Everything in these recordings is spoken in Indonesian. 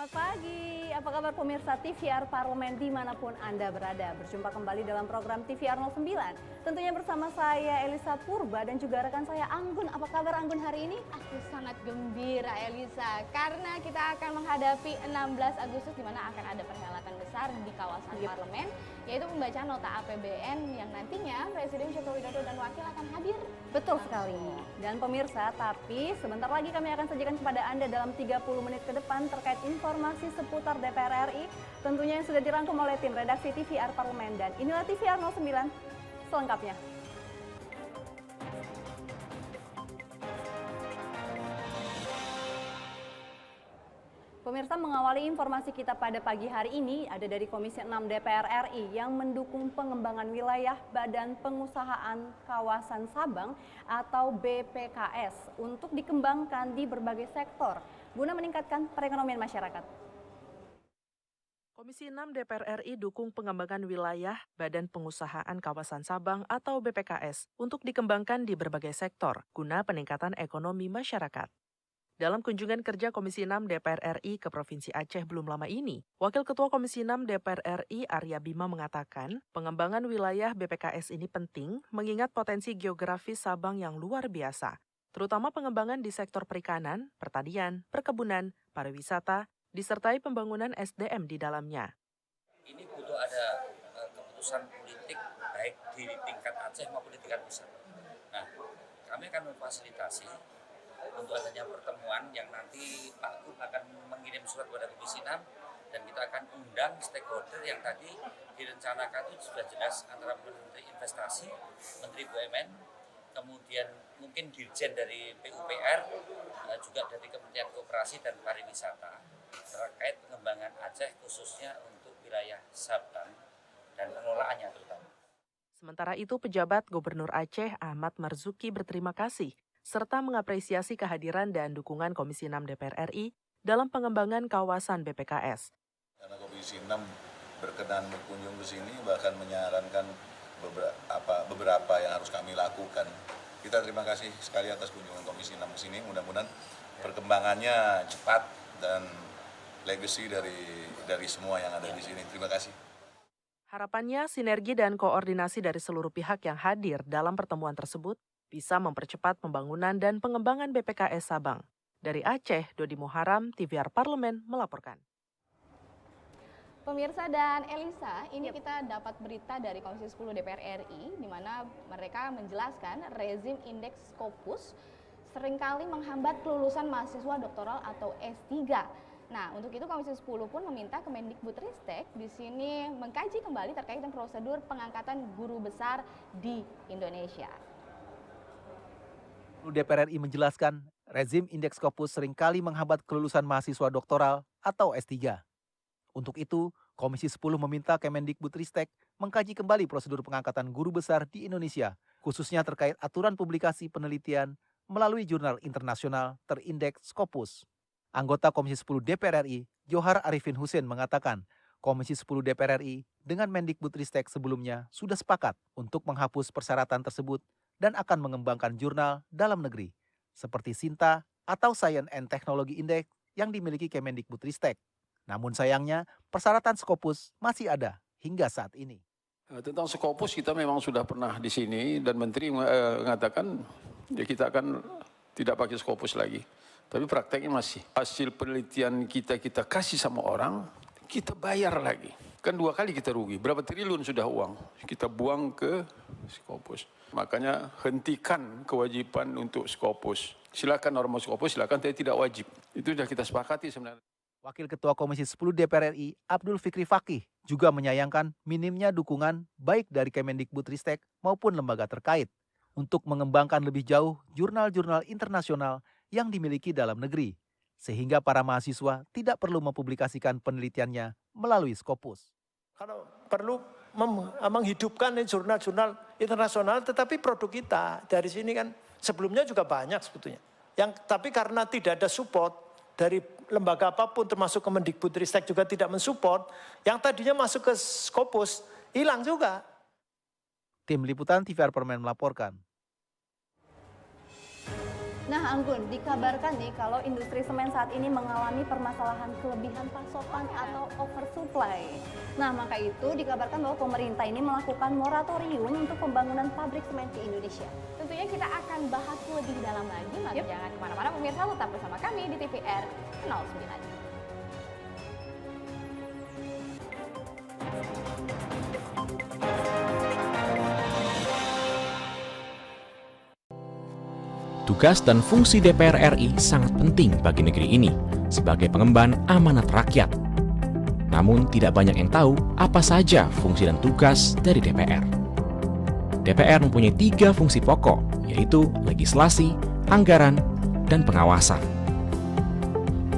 Selamat pagi, apa kabar pemirsa TVR Parlemen dimanapun Anda berada. Berjumpa kembali dalam program TVR 09. Tentunya bersama saya Elisa Purba dan juga rekan saya Anggun. Apa kabar Anggun hari ini? Aku sangat gembira Elisa, karena kita akan menghadapi 16 Agustus di mana akan ada perhelatan besar di kawasan Parlemen, yaitu pembacaan nota APBN yang nantinya Presiden Joko Widodo dan Wakil akan hadir. Betul sekali. Dan pemirsa, tapi sebentar lagi kami akan sajikan kepada Anda dalam 30 menit ke depan terkait informasi seputar DPR RI, tentunya yang sudah dirangkum oleh tim redaksi TVR Parlemen. Dan inilah TVR 09 selengkapnya. Pemirsa, mengawali informasi kita pada pagi hari ini ada dari Komisi 6 DPR RI yang mendukung pengembangan wilayah Badan Pengusahaan Kawasan Sabang atau BPKS untuk dikembangkan di berbagai sektor guna meningkatkan perekonomian masyarakat. Komisi 6 DPR RI dukung pengembangan wilayah Badan Pengusahaan Kawasan Sabang atau BPKS untuk dikembangkan di berbagai sektor guna peningkatan ekonomi masyarakat. Dalam kunjungan kerja Komisi 6 DPR RI ke Provinsi Aceh belum lama ini, Wakil Ketua Komisi 6 DPR RI Arya Bima mengatakan pengembangan wilayah BPKS ini penting mengingat potensi geografis Sabang yang luar biasa, terutama pengembangan di sektor perikanan, pertanian, perkebunan, pariwisata, disertai pembangunan SDM di dalamnya. Ini butuh ada keputusan politik baik di tingkat Aceh maupun di tingkat pusat. Nah, kami akan memfasilitasi untuk adanya pertemuan yang nanti Pak Gub akan mengirim surat kepada Komisi 6 dan kita akan undang stakeholder yang tadi direncanakan itu sudah jelas antara Menteri Investasi, Menteri BUMN, kemudian mungkin Dirjen dari PUPR, juga dari Kementerian Koperasi dan Pariwisata terkait pengembangan Aceh khususnya untuk wilayah Sabang dan pengelolaannya terutama. Sementara itu, pejabat Gubernur Aceh Ahmad Marzuki berterima kasih serta mengapresiasi kehadiran dan dukungan Komisi 6 DPR RI dalam pengembangan kawasan BPKS. Karena Komisi 6 berkenan berkunjung ke sini, bahkan menyarankan beberapa yang harus kami lakukan. Kita terima kasih sekali atas kunjungan Komisi 6 ke sini, mudah-mudahan perkembangannya cepat dan legacy dari semua yang ada di sini. Terima kasih. Harapannya, sinergi dan koordinasi dari seluruh pihak yang hadir dalam pertemuan tersebut bisa mempercepat pembangunan dan pengembangan BPKS Sabang. Dari Aceh, Dodi Muharam, TVR Parlemen melaporkan. Pemirsa dan Elisa, ini kita dapat berita dari Komisi 10 DPR RI, di mana mereka menjelaskan rezim indeks Scopus seringkali menghambat kelulusan mahasiswa doktoral atau S3. Nah, untuk itu Komisi 10 pun meminta Kemendikbudristek di sini mengkaji kembali terkait dengan prosedur pengangkatan guru besar di Indonesia. DPR RI menjelaskan, rezim indeks Scopus seringkali menghambat kelulusan mahasiswa doktoral atau S3. Untuk itu, Komisi 10 meminta Kemendikbudristek mengkaji kembali prosedur pengangkatan guru besar di Indonesia, khususnya terkait aturan publikasi penelitian melalui jurnal internasional terindeks Scopus. Anggota Komisi 10 DPR RI, Johar Arifin Hussein mengatakan, Komisi 10 DPR RI dengan Mendikbudristek sebelumnya sudah sepakat untuk menghapus persyaratan tersebut dan akan mengembangkan jurnal dalam negeri, seperti SINTA atau Science and Technology Index yang dimiliki Kemendikbudristek. Namun sayangnya, persyaratan Scopus masih ada hingga saat ini. Tentang Scopus kita memang sudah pernah di sini dan Menteri mengatakan ya kita akan tidak pakai Scopus lagi. Tapi prakteknya masih. Hasil penelitian kita kasih sama orang, kita bayar lagi. Kan 2 kali kita rugi. Berapa triliun sudah uang kita buang ke Scopus. Makanya hentikan kewajiban untuk Scopus. Silakan norma Scopus, silakan, tapi tidak wajib. Itu sudah kita sepakati sebenarnya. Wakil Ketua Komisi 10 DPR RI, Abdul Fikri Fakih, juga menyayangkan minimnya dukungan baik dari Kemendikbudristek maupun lembaga terkait untuk mengembangkan lebih jauh jurnal-jurnal internasional yang dimiliki dalam negeri, sehingga para mahasiswa tidak perlu mempublikasikan penelitiannya melalui Scopus. Kalau perlu menghidupkan jurnal-jurnal internasional, tetapi produk kita dari sini kan sebelumnya juga banyak sebetulnya. Tapi karena tidak ada support dari lembaga apapun, termasuk Kemendikbudristek juga tidak mensupport, yang tadinya masuk ke Scopus hilang juga. Tim Liputan TVR Parlemen melaporkan. Nah, Anggun, dikabarkan nih kalau industri semen saat ini mengalami permasalahan kelebihan pasokan atau oversupply. Nah, maka itu dikabarkan bahwa pemerintah ini melakukan moratorium untuk pembangunan pabrik semen di Indonesia. Tentunya kita akan bahas lebih dalam lagi, maka jangan kemana-mana pemirsa, tetap bersama kami di TVR 09. Tugas dan fungsi DPR RI sangat penting bagi negeri ini sebagai pengemban amanat rakyat. Namun tidak banyak yang tahu apa saja fungsi dan tugas dari DPR. DPR mempunyai 3 fungsi pokok, yaitu legislasi, anggaran, dan pengawasan.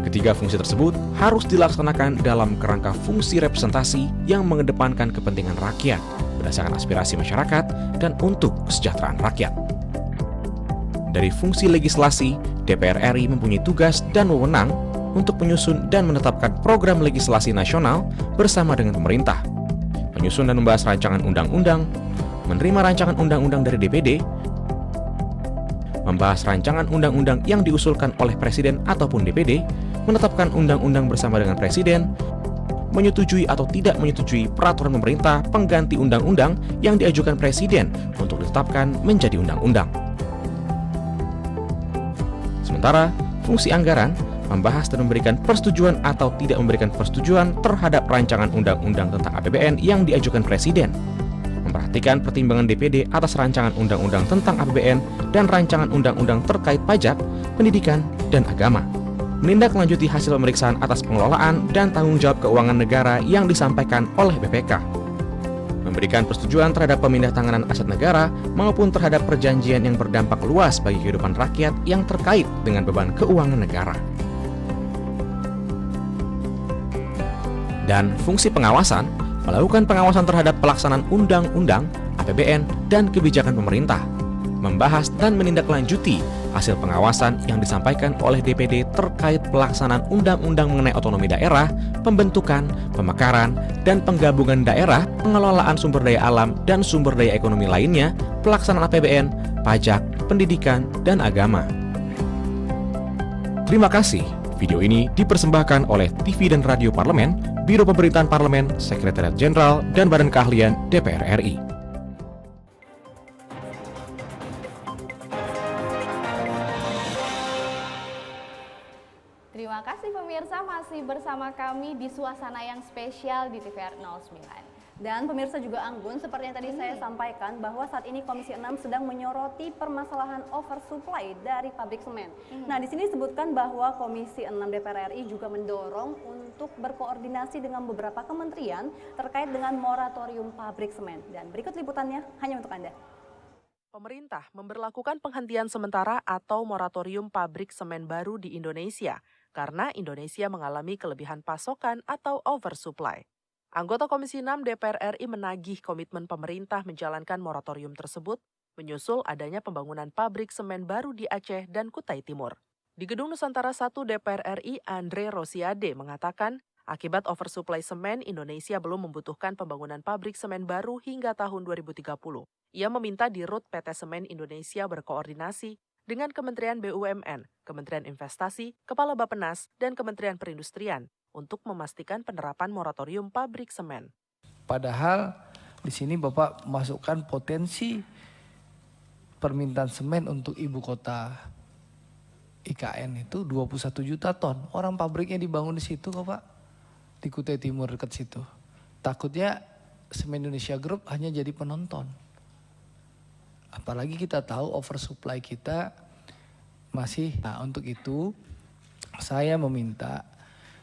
Ketiga fungsi tersebut harus dilaksanakan dalam kerangka fungsi representasi yang mengedepankan kepentingan rakyat berdasarkan aspirasi masyarakat dan untuk kesejahteraan rakyat. Dari fungsi legislasi, DPR RI mempunyai tugas dan wewenang untuk menyusun dan menetapkan program legislasi nasional bersama dengan pemerintah, menyusun dan membahas rancangan undang-undang, menerima rancangan undang-undang dari DPD, membahas rancangan undang-undang yang diusulkan oleh Presiden ataupun DPD, menetapkan undang-undang bersama dengan Presiden, menyetujui atau tidak menyetujui peraturan pemerintah pengganti undang-undang yang diajukan Presiden untuk ditetapkan menjadi undang-undang. Sementara, fungsi anggaran membahas dan memberikan persetujuan atau tidak memberikan persetujuan terhadap rancangan undang-undang tentang APBN yang diajukan Presiden, memperhatikan pertimbangan DPD atas rancangan undang-undang tentang APBN dan rancangan undang-undang terkait pajak, pendidikan, dan agama, menindaklanjuti hasil pemeriksaan atas pengelolaan dan tanggung jawab keuangan negara yang disampaikan oleh BPK, memberikan persetujuan terhadap pemindahantanganan aset negara maupun terhadap perjanjian yang berdampak luas bagi kehidupan rakyat yang terkait dengan beban keuangan negara. Dan fungsi pengawasan, melakukan pengawasan terhadap pelaksanaan undang-undang, APBN, dan kebijakan pemerintah, membahas dan menindaklanjuti hasil pengawasan yang disampaikan oleh DPD terkait pelaksanaan undang-undang mengenai otonomi daerah, pembentukan, pemekaran, dan penggabungan daerah, pengelolaan sumber daya alam dan sumber daya ekonomi lainnya, pelaksanaan APBN, pajak, pendidikan, dan agama. Terima kasih. Video ini dipersembahkan oleh TV dan Radio Parlemen, Biro Pemerintahan Parlemen, Sekretariat Jenderal, dan Badan Keahlian DPR RI. Terima kasih pemirsa, masih bersama kami di suasana yang spesial di TVR 09. Dan pemirsa juga Anggun, seperti yang tadi saya sampaikan bahwa saat ini Komisi 6 sedang menyoroti permasalahan oversupply dari pabrik semen. Nah, di sini disebutkan bahwa Komisi 6 DPR RI juga mendorong untuk berkoordinasi dengan beberapa kementerian terkait dengan moratorium pabrik semen. Dan berikut liputannya hanya untuk Anda. Pemerintah memberlakukan penghentian sementara atau moratorium pabrik semen baru di Indonesia karena Indonesia mengalami kelebihan pasokan atau oversupply. Anggota Komisi 6 DPR RI menagih komitmen pemerintah menjalankan moratorium tersebut, menyusul adanya pembangunan pabrik semen baru di Aceh dan Kutai Timur. Di Gedung Nusantara 1 DPR RI, Andre Rosiade mengatakan, akibat oversupply semen, Indonesia belum membutuhkan pembangunan pabrik semen baru hingga tahun 2030. Ia meminta Dirut PT Semen Indonesia berkoordinasi dengan Kementerian BUMN, Kementerian Investasi, Kepala Bappenas, dan Kementerian Perindustrian untuk memastikan penerapan moratorium pabrik semen. Padahal di sini Bapak masukkan potensi permintaan semen untuk ibu kota IKN itu 21 juta ton. Orang pabriknya dibangun di situ kok Pak, di Kutai Timur dekat situ. Takutnya Semen Indonesia Group hanya jadi penonton. Apalagi kita tahu oversupply kita masih. Nah, untuk itu saya meminta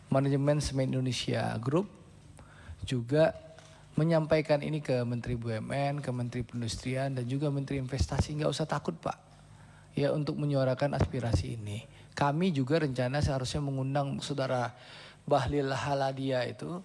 manajemen Semen Indonesia Group juga menyampaikan ini ke Menteri BUMN, ke Menteri Perindustrian, dan juga Menteri Investasi. Nggak usah takut Pak, ya, untuk menyuarakan aspirasi ini. Kami juga rencana seharusnya mengundang Saudara Bahlil Haladia itu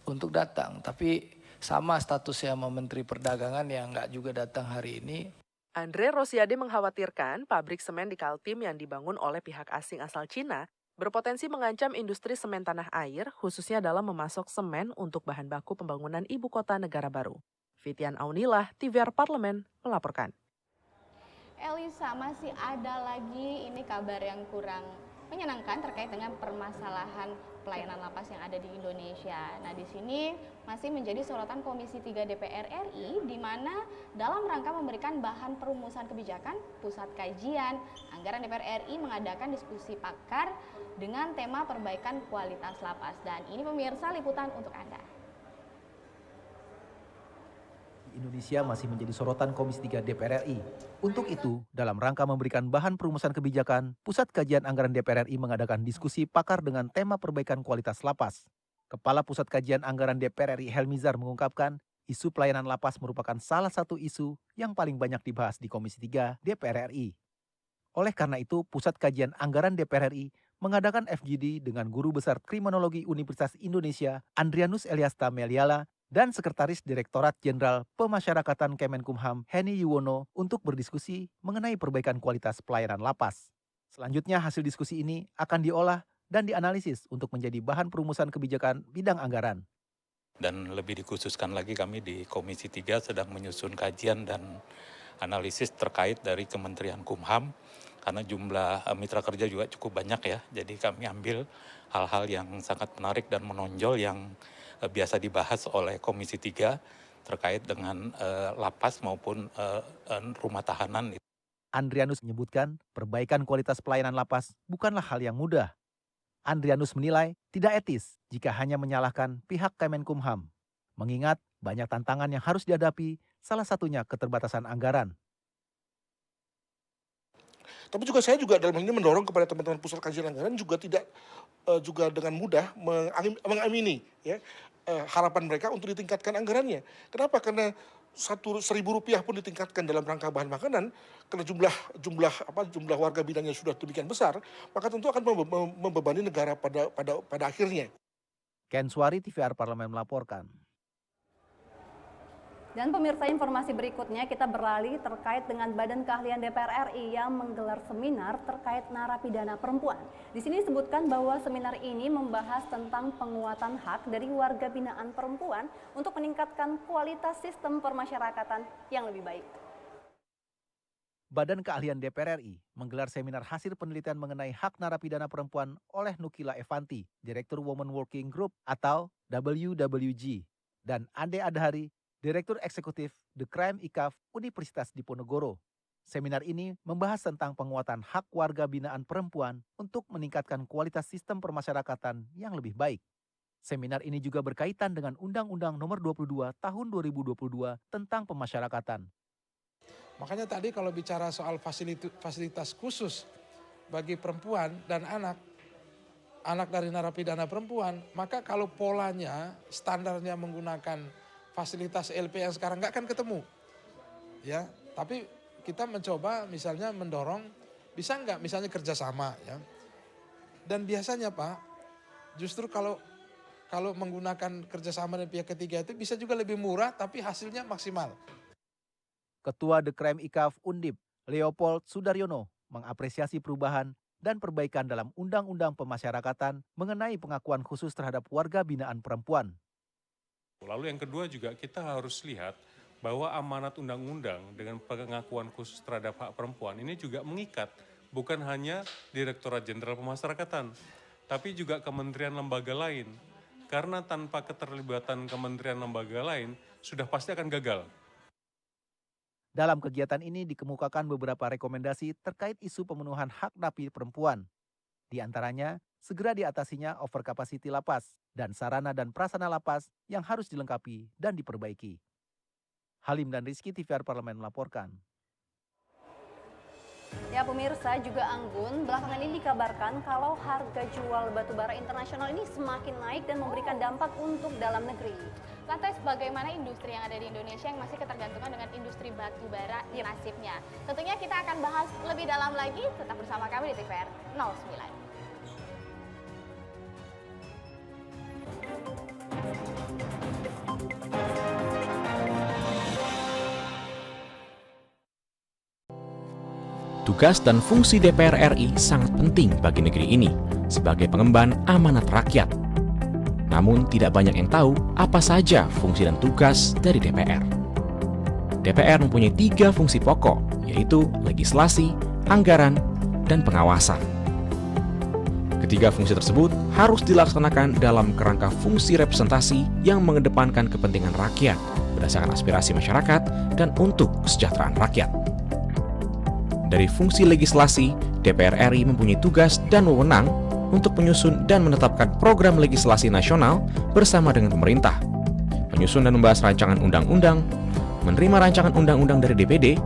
untuk datang. Tapi sama statusnya sama Menteri Perdagangan yang nggak juga datang hari ini. Andre Rosiade mengkhawatirkan pabrik semen di Kaltim yang dibangun oleh pihak asing asal Cina berpotensi mengancam industri semen tanah air, khususnya dalam memasok semen untuk bahan baku pembangunan ibu kota negara baru. Fitian Aunilah, TVR Parlemen, melaporkan. Elisa, masih ada lagi ini kabar yang kurang menyenangkan terkait dengan permasalahan pelayanan lapas yang ada di Indonesia. Nah, di sini masih menjadi sorotan Komisi 3 DPR RI, di mana dalam rangka memberikan bahan perumusan kebijakan, Pusat Kajian Anggaran DPR RI mengadakan diskusi pakar dengan tema perbaikan kualitas lapas. Dan ini pemirsa liputan untuk Anda. Indonesia masih menjadi sorotan Komisi 3 DPR RI. Untuk itu, dalam rangka memberikan bahan perumusan kebijakan, Pusat Kajian Anggaran DPR RI mengadakan diskusi pakar dengan tema perbaikan kualitas lapas. Kepala Pusat Kajian Anggaran DPR RI Helmizar mengungkapkan, isu pelayanan lapas merupakan salah satu isu yang paling banyak dibahas di Komisi 3 DPR RI. Oleh karena itu, Pusat Kajian Anggaran DPR RI mengadakan FGD dengan Guru Besar Kriminologi Universitas Indonesia, Andrianus Eliasta Meliala, dan Sekretaris Direktorat Jenderal Pemasyarakatan Kemenkumham Heni Yuwono untuk berdiskusi mengenai perbaikan kualitas pelayanan lapas. Selanjutnya hasil diskusi ini akan diolah dan dianalisis untuk menjadi bahan perumusan kebijakan bidang anggaran. Dan lebih dikhususkan lagi kami di Komisi 3 sedang menyusun kajian dan analisis terkait dari Kementerian Kumham, karena jumlah mitra kerja juga cukup banyak ya, jadi kami ambil hal-hal yang sangat menarik dan menonjol yang biasa dibahas oleh Komisi 3 terkait dengan lapas maupun rumah tahanan. Andrianus menyebutkan perbaikan kualitas pelayanan lapas bukanlah hal yang mudah. Andrianus menilai tidak etis jika hanya menyalahkan pihak Kemenkumham, mengingat banyak tantangan yang harus dihadapi, salah satunya keterbatasan anggaran. Tapi juga saya dalam hal ini mendorong kepada teman-teman Pusat Kajian Anggaran juga tidak juga dengan mudah mengamini ya, harapan mereka untuk ditingkatkan anggarannya. Kenapa? Karena Rp1.000 pun ditingkatkan dalam rangka bahan makanan, karena jumlah warga binaan yang sudah demikian besar, maka tentu akan membebani negara pada akhirnya. Ken Suari, TVR Parlemen melaporkan. Dan pemirsa, informasi berikutnya kita beralih terkait dengan Badan Keahlian DPR RI yang menggelar seminar terkait narapidana perempuan. Di sini disebutkan bahwa seminar ini membahas tentang penguatan hak dari warga binaan perempuan untuk meningkatkan kualitas sistem permasyarakatan yang lebih baik. Badan Keahlian DPR RI menggelar seminar hasil penelitian mengenai hak narapidana perempuan oleh Nukila Evanti, Direktur Women Working Group atau WWG, dan Ade Adhari, Direktur Eksekutif The Crime ICAF Universitas Diponegoro. Seminar ini membahas tentang penguatan hak warga binaan perempuan untuk meningkatkan kualitas sistem permasyarakatan yang lebih baik. Seminar ini juga berkaitan dengan Undang-Undang Nomor 22 Tahun 2022 tentang pemasyarakatan. Makanya tadi kalau bicara soal fasilitas khusus bagi perempuan dan anak dari narapidana perempuan, maka kalau polanya, standarnya menggunakan fasilitas LP yang sekarang nggak akan ketemu, ya. Tapi kita mencoba misalnya mendorong, bisa nggak misalnya kerjasama, ya. Dan biasanya Pak, justru kalau menggunakan kerjasama dengan pihak ketiga itu bisa juga lebih murah, tapi hasilnya maksimal. Ketua The Crime ICAF Undip, Leopold Sudaryono, mengapresiasi perubahan dan perbaikan dalam Undang-Undang Pemasyarakatan mengenai pengakuan khusus terhadap warga binaan perempuan. Lalu yang kedua juga kita harus lihat bahwa amanat undang-undang dengan pengakuan khusus terhadap hak perempuan ini juga mengikat bukan hanya Direktorat Jenderal Pemasyarakatan, tapi juga kementerian lembaga lain. Karena tanpa keterlibatan kementerian lembaga lain sudah pasti akan gagal. Dalam kegiatan ini dikemukakan beberapa rekomendasi terkait isu pemenuhan hak napi perempuan. Di antaranya, segera diatasinya overkapasiti lapas dan sarana dan prasarana lapas yang harus dilengkapi dan diperbaiki. Halim dan Rizky, TVR Parlemen melaporkan. Ya pemirsa, juga Anggun, belakangan ini dikabarkan kalau harga jual batubara internasional ini semakin naik dan memberikan dampak untuk dalam negeri. Lantas bagaimana industri yang ada di Indonesia yang masih ketergantungan dengan industri batubara nasibnya? Tentunya kita akan bahas lebih dalam lagi, tetap bersama kami di TVR 09. Tugas dan fungsi DPR RI sangat penting bagi negeri ini sebagai pengemban amanat rakyat. Namun tidak banyak yang tahu apa saja fungsi dan tugas dari DPR. DPR mempunyai 3 fungsi pokok, yaitu legislasi, anggaran, dan pengawasan. Ketiga fungsi tersebut harus dilaksanakan dalam kerangka fungsi representasi yang mengedepankan kepentingan rakyat berdasarkan aspirasi masyarakat dan untuk kesejahteraan rakyat. Dari fungsi legislasi, DPR RI mempunyai tugas dan wewenang untuk menyusun dan menetapkan program legislasi nasional bersama dengan pemerintah, menyusun dan membahas rancangan undang-undang, menerima rancangan undang-undang dari DPD,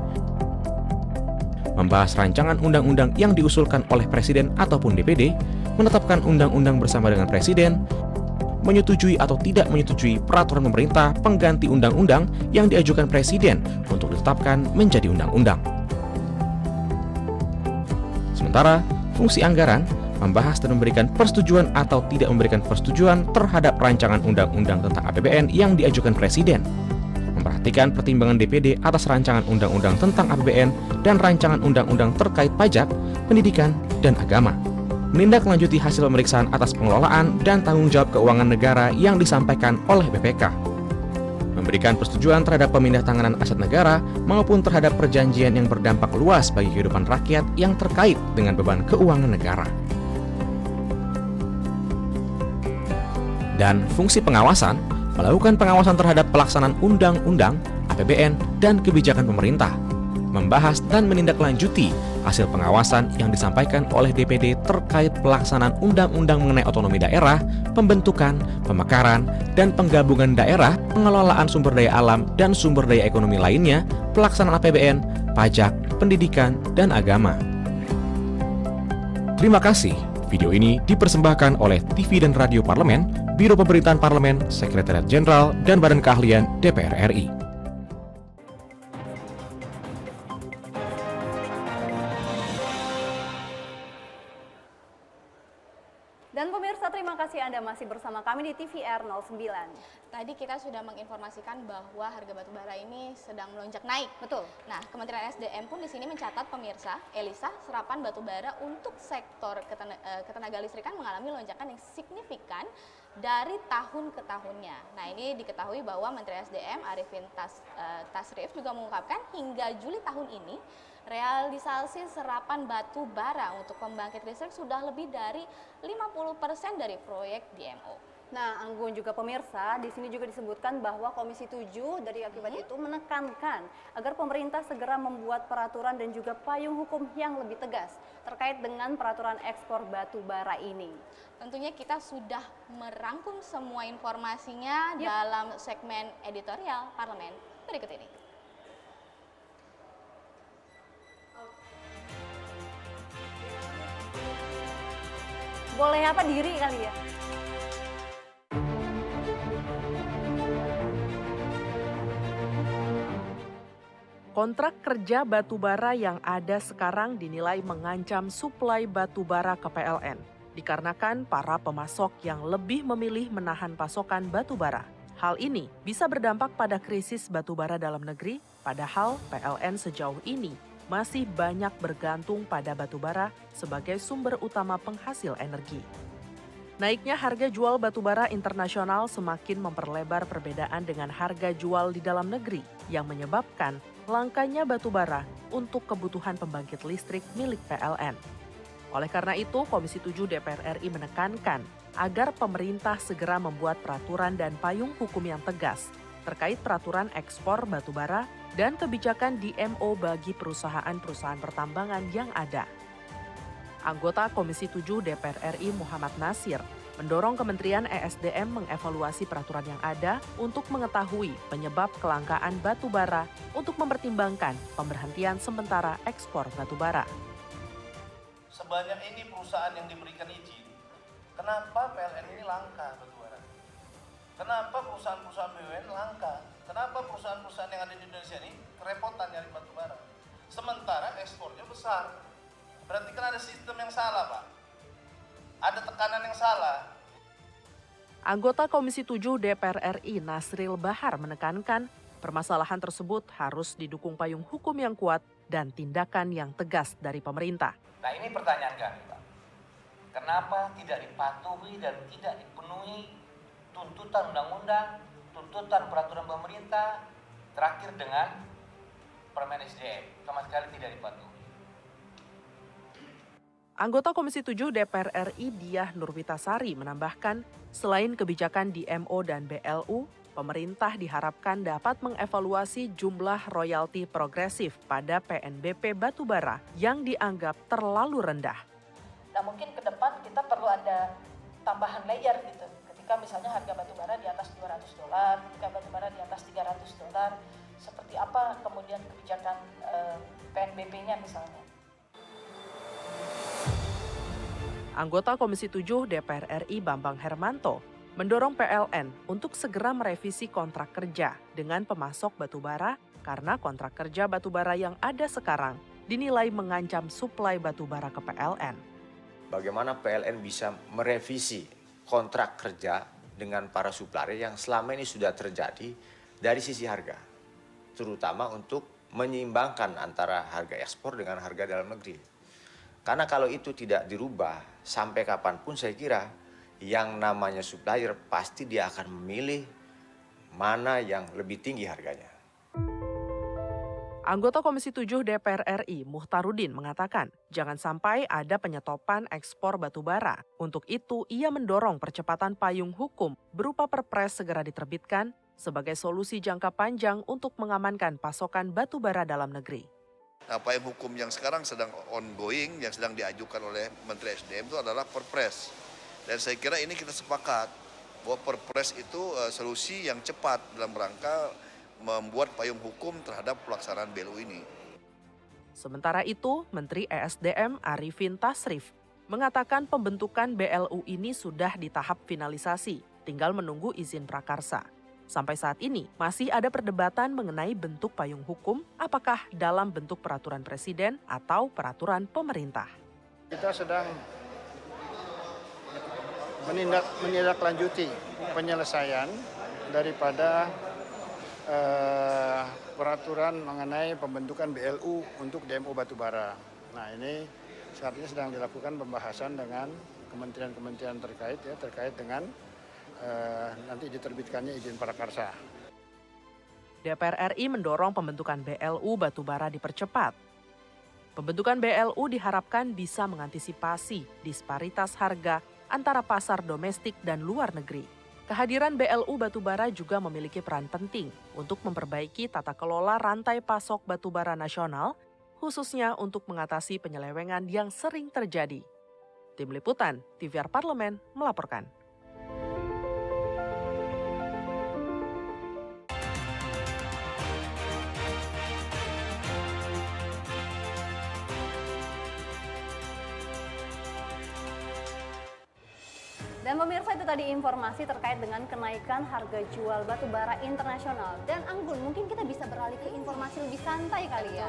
membahas rancangan undang-undang yang diusulkan oleh Presiden ataupun DPD, menetapkan undang-undang bersama dengan Presiden, menyetujui atau tidak menyetujui peraturan pemerintah pengganti undang-undang yang diajukan Presiden untuk ditetapkan menjadi undang-undang. Sementara, fungsi anggaran membahas dan memberikan persetujuan atau tidak memberikan persetujuan terhadap rancangan undang-undang tentang APBN yang diajukan Presiden, memperhatikan pertimbangan DPD atas rancangan undang-undang tentang APBN dan rancangan undang-undang terkait pajak, pendidikan, dan agama, menindaklanjuti hasil pemeriksaan atas pengelolaan dan tanggung jawab keuangan negara yang disampaikan oleh BPK, memberikan persetujuan terhadap pemindahantanganan aset negara maupun terhadap perjanjian yang berdampak luas bagi kehidupan rakyat yang terkait dengan beban keuangan negara. Dan fungsi pengawasan, melakukan pengawasan terhadap pelaksanaan undang-undang, APBN, dan kebijakan pemerintah, membahas dan menindaklanjuti hasil pengawasan yang disampaikan oleh DPD terkait pelaksanaan undang-undang mengenai otonomi daerah, pembentukan, pemekaran, dan penggabungan daerah, pengelolaan sumber daya alam dan sumber daya ekonomi lainnya, pelaksanaan APBN, pajak, pendidikan, dan agama. Terima kasih. Video ini dipersembahkan oleh TV dan Radio Parlemen, Biro Pemerintahan Parlemen, Sekretariat Jenderal, dan Badan Keahlian DPR RI. Dan pemirsa, terima kasih Anda masih bersama kami di TVR 09. Tadi kita sudah menginformasikan bahwa harga batu bara ini sedang melonjak naik. Betul. Nah, Kementerian SDM pun di sini mencatat pemirsa, Elisa, serapan batu bara untuk sektor ketenaga listrikan mengalami lonjakan yang signifikan dari tahun ke tahunnya. Nah, ini diketahui bahwa Menteri SDM Arifin Tasrif juga mengungkapkan hingga Juli tahun ini realisasi serapan batu bara untuk pembangkit listrik sudah lebih dari 50% dari proyek DMO. Nah, Anggun juga pemirsa, di sini juga disebutkan bahwa Komisi 7 dari akibat itu menekankan agar pemerintah segera membuat peraturan dan juga payung hukum yang lebih tegas terkait dengan peraturan ekspor batu bara ini. Tentunya kita sudah merangkum semua informasinya dalam segmen editorial Parlemen berikut ini. Boleh apa diri kali ya? Kontrak kerja batubara yang ada sekarang dinilai mengancam suplai batubara ke PLN, dikarenakan para pemasok yang lebih memilih menahan pasokan batubara. Hal ini bisa berdampak pada krisis batubara dalam negeri, padahal PLN sejauh ini masih banyak bergantung pada batubara sebagai sumber utama penghasil energi. Naiknya harga jual batubara internasional semakin memperlebar perbedaan dengan harga jual di dalam negeri yang menyebabkan langkanya batubara untuk kebutuhan pembangkit listrik milik PLN. Oleh karena itu, Komisi 7 DPR RI menekankan agar pemerintah segera membuat peraturan dan payung hukum yang tegas terkait peraturan ekspor batubara dan kebijakan DMO bagi perusahaan-perusahaan pertambangan yang ada. Anggota Komisi 7 DPR RI Muhammad Nasir mendorong Kementerian ESDM mengevaluasi peraturan yang ada untuk mengetahui penyebab kelangkaan batubara untuk mempertimbangkan pemberhentian sementara ekspor batubara. Sebanyak ini perusahaan yang diberikan izin, kenapa PLN ini langka batubara? Kenapa perusahaan-perusahaan BUMN langka? Kenapa perusahaan-perusahaan yang ada di Indonesia ini kerepotan nyari batubara? Sementara ekspornya besar. Berarti kan ada sistem yang salah, Pak. Ada tekanan yang salah. Anggota Komisi 7 DPR RI Nasril Bahar menekankan permasalahan tersebut harus didukung payung hukum yang kuat dan tindakan yang tegas dari pemerintah. Nah, ini pertanyaan kami, Pak. Kenapa tidak dipatuhi dan tidak dipenuhi tuntutan undang-undang, tuntutan peraturan pemerintah, terakhir dengan Permen SDM, sama sekali tidak dipatuhi. Anggota Komisi 7 DPR RI Diah Nurwitasari menambahkan, selain kebijakan di MO dan BLU, pemerintah diharapkan dapat mengevaluasi jumlah royalti progresif pada PNBP batubara yang dianggap terlalu rendah. Nah mungkin ke depan kita perlu ada tambahan layer gitu. Ketika misalnya harga batubara di atas $200, ketika batubara di atas $300, seperti apa kemudian kebijakan PNBP-nya misalnya. Anggota Komisi 7 DPR RI Bambang Hermanto mendorong PLN untuk segera merevisi kontrak kerja dengan pemasok batubara karena kontrak kerja batubara yang ada sekarang dinilai mengancam suplai batubara ke PLN. Bagaimana PLN bisa merevisi kontrak kerja dengan para supplier yang selama ini sudah terjadi dari sisi harga, terutama untuk menyeimbangkan antara harga ekspor dengan harga dalam negeri. Karena kalau itu tidak dirubah, sampai kapanpun saya kira yang namanya supplier pasti dia akan memilih mana yang lebih tinggi harganya. Anggota Komisi 7 DPR RI Muhtarudin mengatakan, jangan sampai ada penyetopan ekspor batubara. Untuk itu, ia mendorong percepatan payung hukum berupa Perpres segera diterbitkan sebagai solusi jangka panjang untuk mengamankan pasokan batubara dalam negeri. Nah, payung hukum yang sekarang sedang ongoing, yang sedang diajukan oleh Menteri SDM itu adalah Perpres. Dan saya kira ini kita sepakat bahwa Perpres itu solusi yang cepat dalam rangka membuat payung hukum terhadap pelaksanaan BLU ini. Sementara itu, Menteri ESDM Arifin Tasrif mengatakan pembentukan BLU ini sudah di tahap finalisasi, tinggal menunggu izin prakarsa. Sampai saat ini, masih ada perdebatan mengenai bentuk payung hukum, apakah dalam bentuk peraturan presiden atau peraturan pemerintah. Kita sedang menindaklanjuti penyelesaian daripada peraturan mengenai pembentukan BLU untuk DMO batubara. Nah ini saat ini sedang dilakukan pembahasan dengan kementerian-kementerian terkait dengan nanti diterbitkannya izin prakarsa. DPR RI mendorong pembentukan BLU batubara dipercepat. Pembentukan BLU diharapkan bisa mengantisipasi disparitas harga antara pasar domestik dan luar negeri. Kehadiran BLU batubara juga memiliki peran penting untuk memperbaiki tata kelola rantai pasok batubara nasional, khususnya untuk mengatasi penyelewengan yang sering terjadi. Tim Liputan, TVR Parlemen melaporkan. Dan pemirsa, itu tadi informasi terkait dengan kenaikan harga jual batubara internasional. Dan Anggun, mungkin kita bisa beralih ke informasi lebih santai kali ya.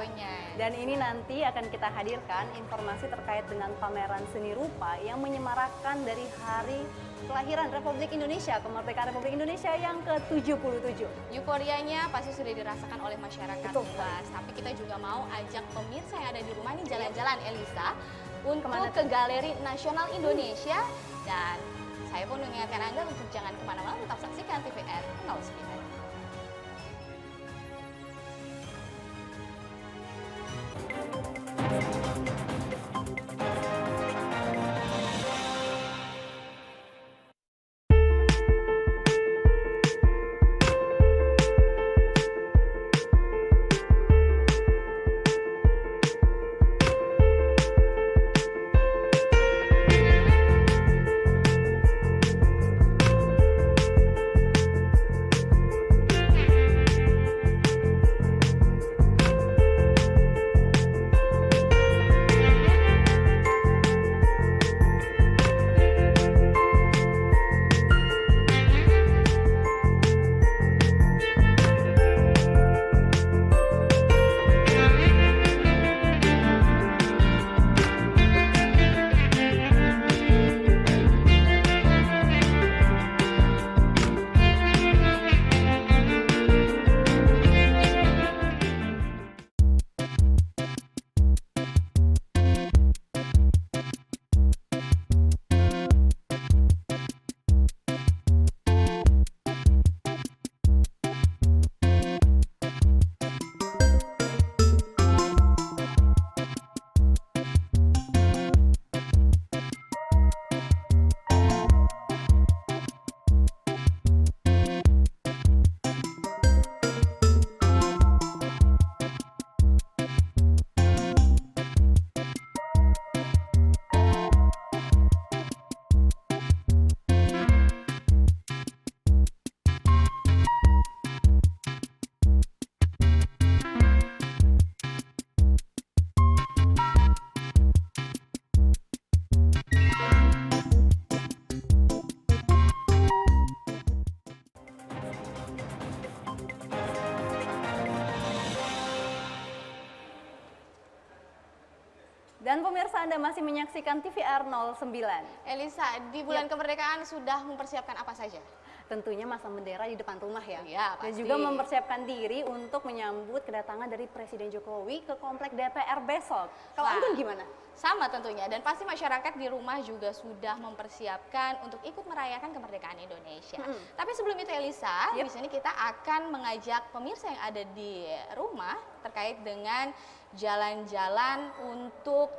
Dan ini nanti akan kita hadirkan informasi terkait dengan pameran seni rupa yang menyemarakkan dari hari kelahiran Republik Indonesia, kemerdekaan Republik Indonesia yang ke-77. Euforianya pasti sudah dirasakan oleh masyarakat luas. Tapi kita juga mau ajak pemirsa yang ada di rumah ini jalan-jalan, Elisa, untuk ke Galeri Nasional Indonesia. Dan saya pun mengingatkan Anda untuk jangan kemana-mana, tetap saksikan TVR 09. Dan pemirsa, Anda masih menyaksikan TVR 09. Elisa, di bulan kemerdekaan sudah mempersiapkan apa saja? Tentunya masang bendera di depan rumah ya. Iya, Dan pasti. juga mempersiapkan diri untuk menyambut kedatangan dari Presiden Jokowi ke komplek DPR besok. Kalau Anggun gimana? Sama tentunya, dan pasti masyarakat di rumah juga sudah mempersiapkan untuk ikut merayakan kemerdekaan Indonesia. Tapi sebelum itu Elisa, di sini kita akan mengajak pemirsa yang ada di rumah terkait dengan jalan-jalan untuk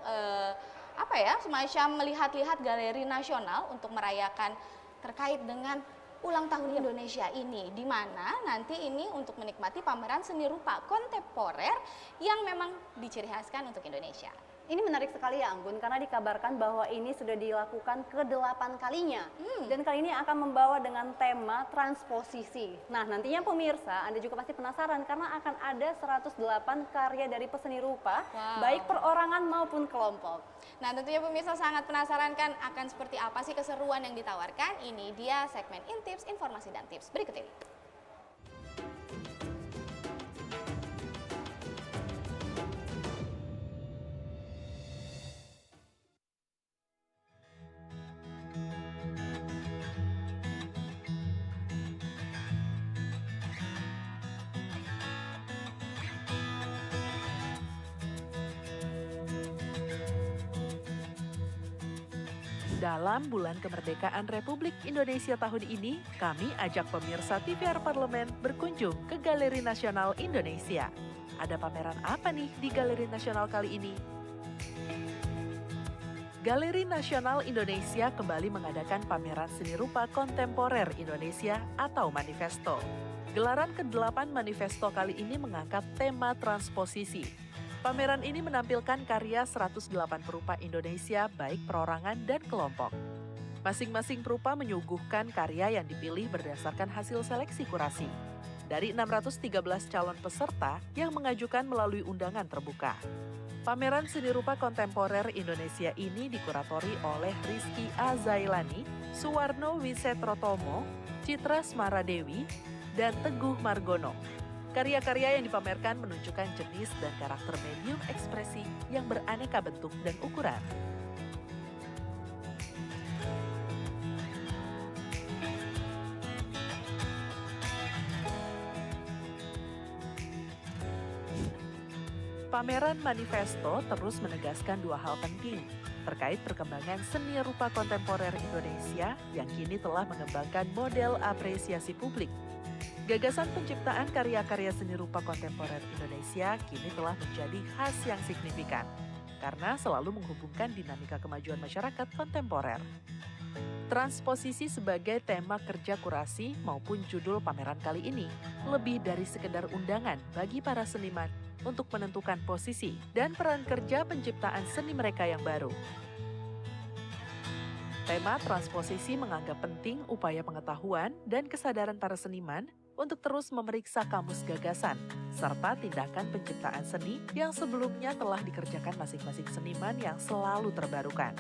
semacam melihat-lihat galeri nasional untuk merayakan terkait dengan ulang tahun Indonesia ini, di mana nanti ini untuk menikmati pameran seni rupa kontemporer yang memang diciri khaskan untuk Indonesia. Ini menarik sekali ya Anggun, karena dikabarkan bahwa ini sudah dilakukan ke-8 kalinya. Dan kali ini akan membawa dengan tema transposisi. Nah, nantinya pemirsa, Anda juga pasti penasaran karena akan ada 108 karya dari peseni rupa, baik perorangan maupun kelompok. Nah, tentunya pemirsa sangat penasaran kan akan seperti apa sih keseruan yang ditawarkan? Ini dia segmen Intips, Informasi dan Tips berikut ini. Dalam bulan kemerdekaan Republik Indonesia tahun ini, kami ajak pemirsa TVR Parlemen berkunjung ke Galeri Nasional Indonesia. Ada pameran apa nih di Galeri Nasional kali ini? Galeri Nasional Indonesia kembali mengadakan pameran seni rupa kontemporer Indonesia atau Manifesto. Gelaran ke-8 Manifesto kali ini mengangkat tema transposisi. Pameran ini menampilkan karya 108 perupa Indonesia baik perorangan dan kelompok. Masing-masing perupa menyuguhkan karya yang dipilih berdasarkan hasil seleksi kurasi dari 613 calon peserta yang mengajukan melalui undangan terbuka. Pameran seni rupa kontemporer Indonesia ini dikuratori oleh Rizky Azailani, Suwarno Wisetrotomo, Citra Smaradewi, dan Teguh Margono. Karya-karya yang dipamerkan menunjukkan jenis dan karakter medium ekspresi yang beraneka bentuk dan ukuran. Pameran Manifesto terus menegaskan dua hal penting terkait perkembangan seni rupa kontemporer Indonesia yang kini telah mengembangkan model apresiasi publik. Gagasan penciptaan karya-karya seni rupa kontemporer Indonesia kini telah menjadi khas yang signifikan karena selalu menghubungkan dinamika kemajuan masyarakat kontemporer. Transposisi sebagai tema kerja kurasi maupun judul pameran kali ini lebih dari sekedar undangan bagi para seniman untuk menentukan posisi dan peran kerja penciptaan seni mereka yang baru. Tema transposisi menganggap penting upaya pengetahuan dan kesadaran para seniman untuk terus memeriksa kamus gagasan, serta tindakan penciptaan seni yang sebelumnya telah dikerjakan masing-masing seniman yang selalu terbarukan.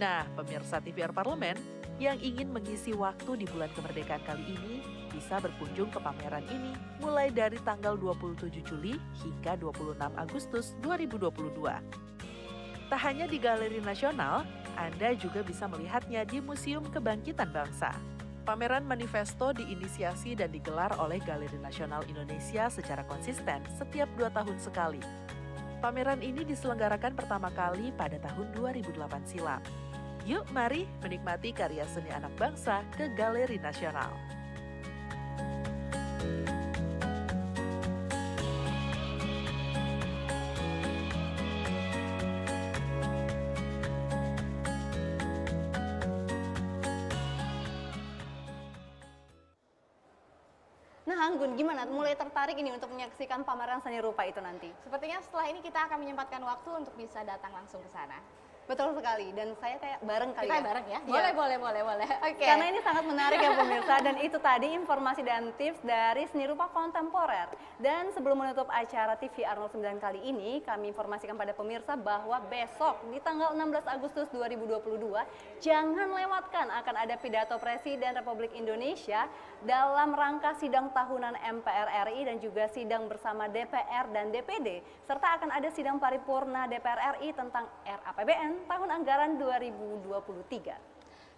Nah, pemirsa TVR Parlemen yang ingin mengisi waktu di bulan kemerdekaan kali ini bisa berkunjung ke pameran ini mulai dari tanggal 27 Juli hingga 26 Agustus 2022. Tak hanya di Galeri Nasional, Anda juga bisa melihatnya di Museum Kebangkitan Bangsa. Pameran Manifesto diinisiasi dan digelar oleh Galeri Nasional Indonesia secara konsisten setiap 2 tahun sekali. Pameran ini diselenggarakan pertama kali pada tahun 2008 silam. Yuk mari menikmati karya seni anak bangsa ke Galeri Nasional. Nah Anggun, gimana? Mulai tertarik ini untuk menyaksikan pameran seni rupa itu nanti? Sepertinya setelah ini kita akan menyempatkan waktu untuk bisa datang langsung ke sana. Betul sekali, dan saya kayak bareng kali Kita ya. bareng ya? Iya. Boleh. Oke. Karena ini sangat menarik ya pemirsa, dan itu tadi informasi dan tips dari seni rupa kontemporer. Dan sebelum menutup acara TVR 09 kali ini, kami informasikan pada pemirsa bahwa besok di tanggal 16 Agustus 2022, jangan lewatkan akan ada pidato Presiden Republik Indonesia dalam rangka sidang tahunan MPR RI dan juga sidang bersama DPR dan DPD, serta akan ada sidang paripurna DPR RI tentang RAPBN tahun anggaran 2023.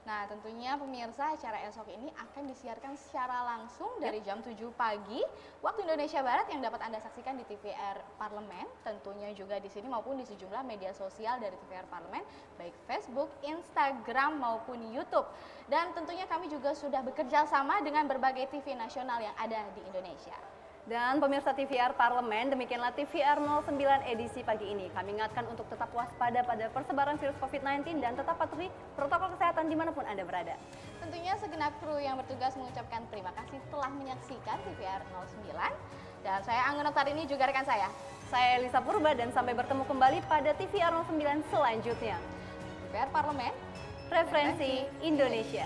Nah, tentunya pemirsa acara esok ini akan disiarkan secara langsung dari jam 7 pagi waktu Indonesia Barat yang dapat Anda saksikan di TVR Parlemen, tentunya juga di sini maupun di sejumlah media sosial dari TVR Parlemen, baik Facebook, Instagram maupun YouTube. Dan tentunya kami juga sudah bekerja sama dengan berbagai TV nasional yang ada di Indonesia. Dan pemirsa TVR Parlemen, demikianlah TVR 09 edisi pagi ini. Kami ingatkan untuk tetap waspada pada persebaran virus COVID-19 dan tetap patuhi protokol kesehatan dimanapun Anda berada. Tentunya segenap kru yang bertugas mengucapkan terima kasih telah menyaksikan TVR 09. Dan saya Anggun Oktarini juga rekan saya. Saya Elisa Purba dan sampai bertemu kembali pada TVR 09 selanjutnya. TVR Parlemen, Referensi Indonesia.